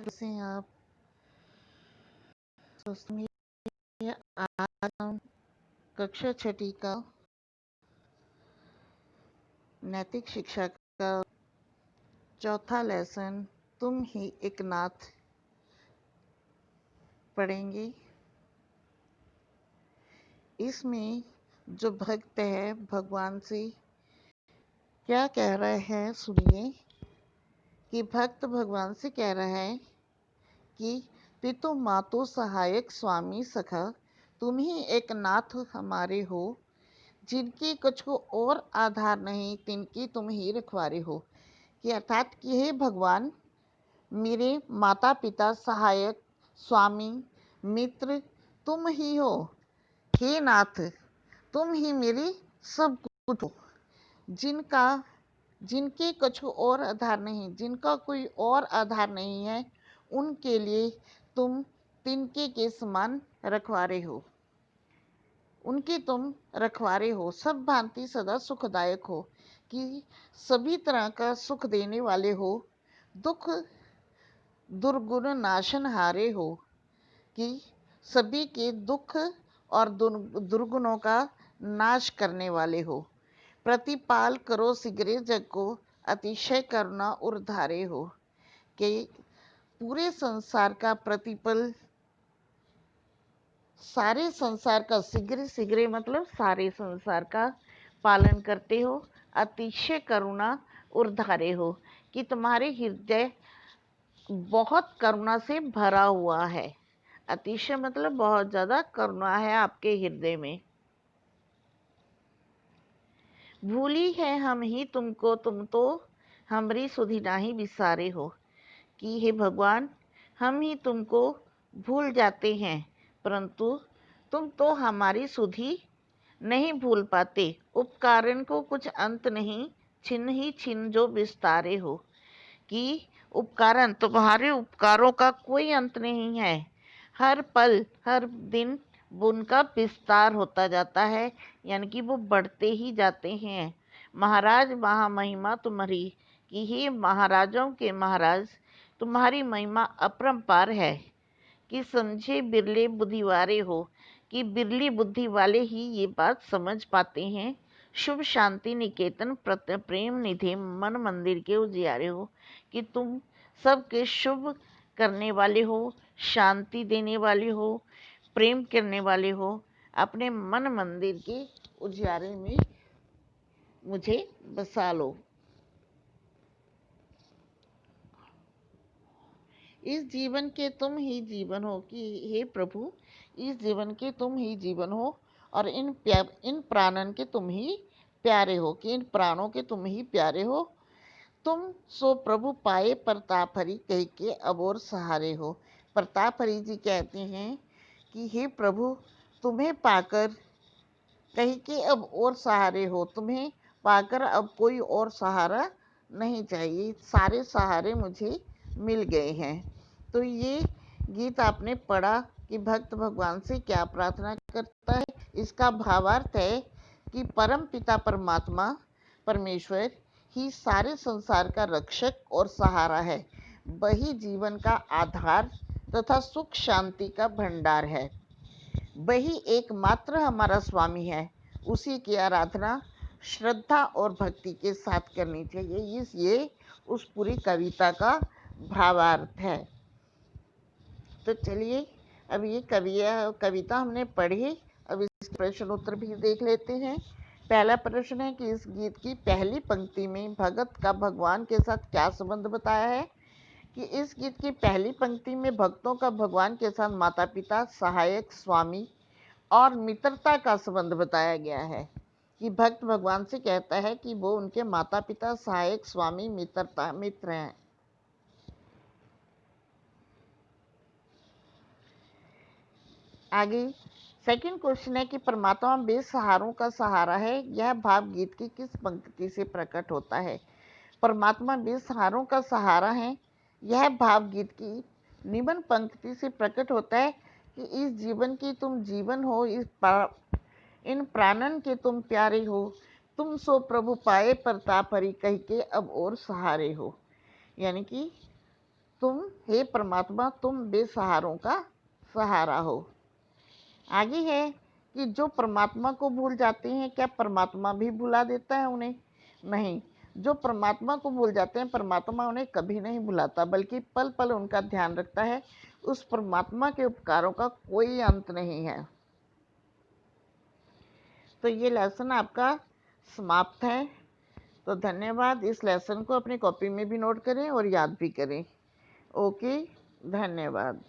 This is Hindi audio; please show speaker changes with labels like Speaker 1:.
Speaker 1: कैसे हैं आप? दोस्तों मेरे आज हम कक्षा छठी का नैतिक शिक्षा का चौथा लेसन तुम ही एक नाथ पढ़ेंगे। इसमें जो भक्त है भगवान से क्या कह रहे हैं सुनिए। कि भक्त भगवान से कह रहा है कि पितु मातु सहायक स्वामी सखा, तुम ही एक नाथ हमारे हो, जिनकी कुछ को और आधार नहीं, तिनकी तुम ही रखवारे हो। कि अर्थात कि हे भगवान, मेरे माता पिता सहायक स्वामी मित्र तुम ही हो। हे नाथ, तुम ही मेरी सब कुछ हो। जिनका जिनके कुछ और आधार नहीं, जिनका कोई और आधार नहीं है, उनके लिए तुम तिनके के समान रखवारे हो। उनके तुम रखवारे हो, सब भांति सदा सुखदायक हो। कि सभी तरह का सुख देने वाले हो, दुख दुर्गुण नाशन हारे हो। कि सभी के दुख और दुर्गुणों का नाश करने वाले हो। प्रतिपाल करो शीघ्र जग को, अतिशय करुणा उर्धारे हो। कि पूरे संसार का प्रतिपल, सारे संसार का शीघ्र शीघ्र मतलब सारे संसार का पालन करते हो। अतिशय करुणा उर्धारे हो, कि तुम्हारे हृदय बहुत करुणा से भरा हुआ है। अतिशय मतलब बहुत ज्यादा करुणा है आपके हृदय में। भूली है हम ही तुमको, तुम तो हमरी सुधि नाही विसारे हो। कि हे भगवान, हम ही तुमको भूल जाते हैं, परंतु तुम तो हमारी सुधि नहीं भूल पाते। उपकारन को कुछ अंत नहीं, छिन्न ही छिन्न जो विस्तारे हो। कि उपकारन, तुम्हारे उपकारों का कोई अंत नहीं है। हर पल हर दिन उनका विस्तार होता जाता है, यानी कि वो बढ़ते ही जाते हैं। महाराज महामहिमा तुम्हारी, कि हे महाराजों के महाराज, तुम्हारी महिमा अपरंपार है। कि समझे बिरले बुद्धिवारे हो, कि बिरली बुद्धि वाले ही ये बात समझ पाते हैं। शुभ शांति निकेतन प्रेम निधि मन मंदिर के उजियारे हो। कि तुम सबके शुभ करने वाले हो, शांति देने वाले हो, प्रेम करने वाले हो। अपने मन मंदिर के उजियारे में मुझे बसा लो। इस जीवन के तुम ही जीवन हो। कि हे प्रभु, इस जीवन के तुम ही जीवन हो, और इन प्राणन के तुम ही प्यारे हो। कि इन प्राणों के तुम ही प्यारे हो। तुम सो प्रभु पाए प्रताप हरि, कह के अब और सहारे हो। प्रताप हरि जी कहते हैं कि हे प्रभु, तुम्हें पाकर कहीं के अब और सहारे हो। तुम्हें पाकर अब कोई और सहारा नहीं चाहिए, सारे सहारे मुझे मिल गए हैं। तो ये गीत आपने पढ़ा कि भक्त भगवान से क्या प्रार्थना करता है। इसका भावार्थ है कि परम पिता परमात्मा परमेश्वर ही सारे संसार का रक्षक और सहारा है। वही जीवन का आधार तथा सुख शांति का भंडार है। वही एकमात्र हमारा स्वामी है। उसी की आराधना श्रद्धा और भक्ति के साथ करनी चाहिए। ये उस पूरी कविता का भावार्थ है। तो चलिए, अब ये कविता हमने पढ़ी, अब इसके प्रश्न उत्तर भी देख लेते हैं। पहला प्रश्न है कि इस गीत की पहली पंक्ति में भगत का भगवान के साथ क्या संबंध बताया है। कि इस गीत की पहली पंक्ति में भक्तों का भगवान के साथ माता पिता सहायक स्वामी और मित्रता का संबंध बताया गया है। कि भक्त भगवान से कहता है कि वो उनके माता पिता सहायक स्वामी मित्र हैं। आगे सेकंड क्वेश्चन है कि परमात्मा बेसहारों का सहारा है। यह भाव गीत की किस पंक्ति से प्रकट होता है। परमात्मा बेसहारों का सहारा है, यह भाव गीत की निम्न पंक्ति से प्रकट होता है। कि इस जीवन की तुम जीवन हो, इन प्राणन के तुम प्यारे हो। तुम सो प्रभु पाए प्रताप हरि, कह के अब और सहारे हो। यानी कि तुम हे परमात्मा तुम बेसहारों का सहारा हो। आगे है कि जो परमात्मा को भूल जाते हैं, क्या परमात्मा भी भुला देता है उन्हें? नहीं। जो परमात्मा को भूल जाते हैं, परमात्मा उन्हें कभी नहीं भुलाता, बल्कि पल पल उनका ध्यान रखता है। उस परमात्मा के उपकारों का कोई अंत नहीं है। तो ये लेसन आपका समाप्त है। तो धन्यवाद। इस लेसन को अपनी कॉपी में भी नोट करें और याद भी करें। ओके, धन्यवाद।